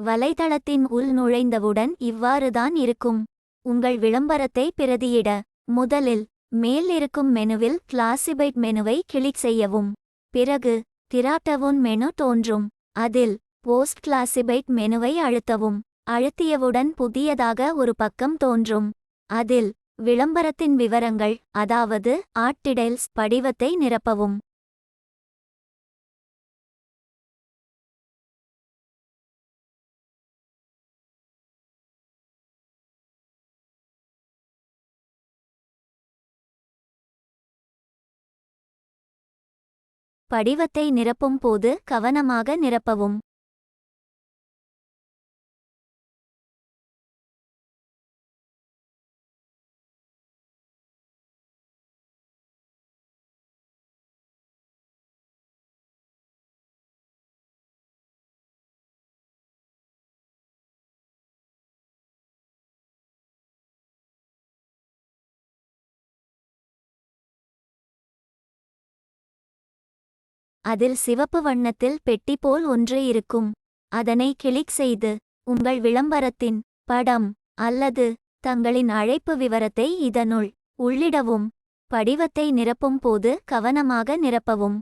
வலைதளத்தின் உள் நுழைந்தவுடன் இவ்வாறுதான் இருக்கும். உங்கள் விளம்பரத்தை பிரதியிட முதலில் மேல் இருக்கும் மெனுவில் கிளாசிஃபைட் மெனுவை கிளிக் செய்யவும். பிறகு திராட்டவுன் மெனு தோன்றும். அதில் போஸ்ட் கிளாசிஃபைட் மெனுவை அழுத்தவும். அழுத்தியவுடன் புதியதாக ஒரு பக்கம் தோன்றும். அதில் விளம்பரத்தின் விவரங்கள், அதாவது ஆட் டீடைல்ஸ் படிவத்தை நிரப்பவும். படிவத்தை நிரப்பும் போது கவனமாக நிரப்பவும். அதில் சிவப்பு வண்ணத்தில் பெட்டி போல் ஒன்று இருக்கும். அதனை கிளிக் செய்து உங்கள் விளம்பரத்தின் படம் அல்லது தங்களின் அழைப்பு விவரத்தை இதனுள் உள்ளிடவும். படிவத்தை நிரப்பும் போது கவனமாக நிரப்பவும்.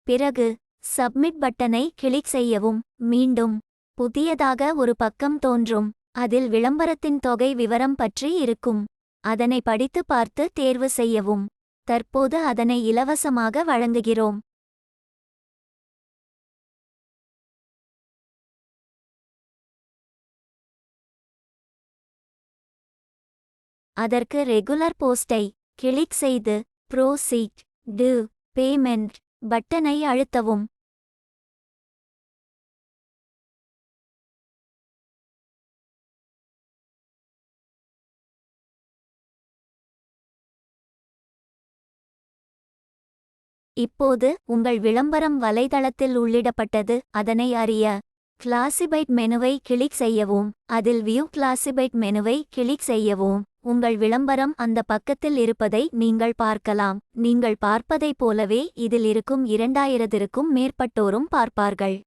பிறகு சப்மிட் பட்டனை கிளிக் செய்யவும். மீண்டும் புதியதாக ஒரு பக்கம் தோன்றும். அதில் விளம்பரத்தின் தொகை விவரம் பற்றி இருக்கும். அதனை படித்து பார்த்து தேர்வு செய்யவும். தற்போது அதனை இலவசமாக வழங்குகிறோம். அதற்கு ரெகுலர் போஸ்டை கிளிக் செய்து ப்ரோசீட் டு பேமெண்ட் பட்டனை அழுத்தவும். இப்போது உங்கள் விளம்பரம் வலைதளத்தில் உள்ளிடப்பட்டது. அதனை அறிய கிளாசிஃபைட் மெனுவை கிளிக் செய்யவும். அதில் வியூ கிளாசிஃபைட் மெனுவை கிளிக் செய்யவும். உங்கள் விளம்பரம் அந்த பக்கத்தில் இருப்பதை நீங்கள் பார்க்கலாம். நீங்கள் பார்ப்பதைப் போலவே இதில் இருக்கும் 2000க்கும் மேற்பட்டோரும் பார்ப்பார்கள்.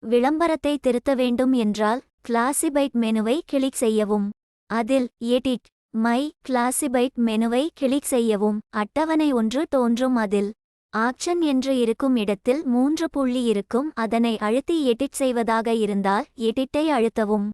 விளம்பரத்தை திருத்த வேண்டும் என்றால் கிளாசிஃபைட் மெனுவை கிளிக் செய்யவும். அதில் எடிட் மை கிளாசிஃபைட் மெனுவை கிளிக் செய்யவும். அட்டவணை ஒன்று தோன்றும். அதில் ஆக்ஷன் என்று இருக்கும் இடத்தில் 3 புள்ளி இருக்கும். அதனை அழுத்தி எடிட் செய்வதாக இருந்தால் எடிட்டை அழுத்தவும்.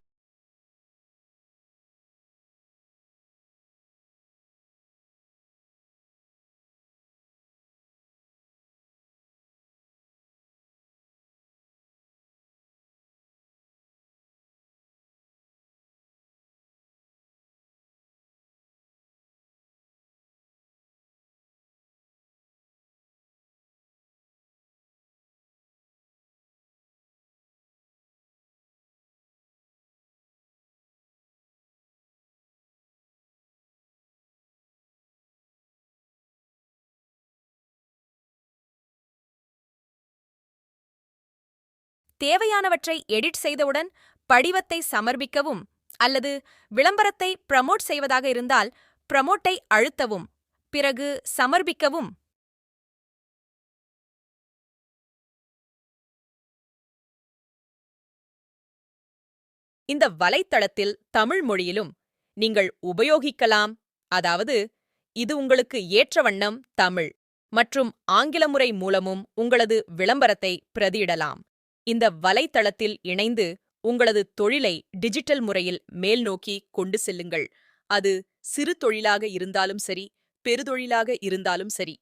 தேவையானவற்றை எடிட் செய்தவுடன் படிவத்தை சமர்ப்பிக்கவும் அல்லது விளம்பரத்தை ப்ரமோட் செய்வதாக இருந்தால் ப்ரமோட்டை அழுத்தவும். பிறகு சமர்ப்பிக்கவும். இந்த வலைத்தளத்தில் தமிழ் மொழியிலும் நீங்கள் உபயோகிக்கலாம். அதாவது இது உங்களுக்கு ஏற்ற வண்ணம் தமிழ். மற்றும் ஆங்கில முறை மூலமும் உங்களது விளம்பரத்தை பிரதியிடலாம். இந்த வலைத்தளத்தில் இணைந்து உங்களது தொழிலை டிஜிட்டல் முறையில் மேல்நோக்கி கொண்டு செல்லுங்கள். அது சிறு தொழிலாக இருந்தாலும் சரி, பெருதொழிலாக இருந்தாலும் சரி.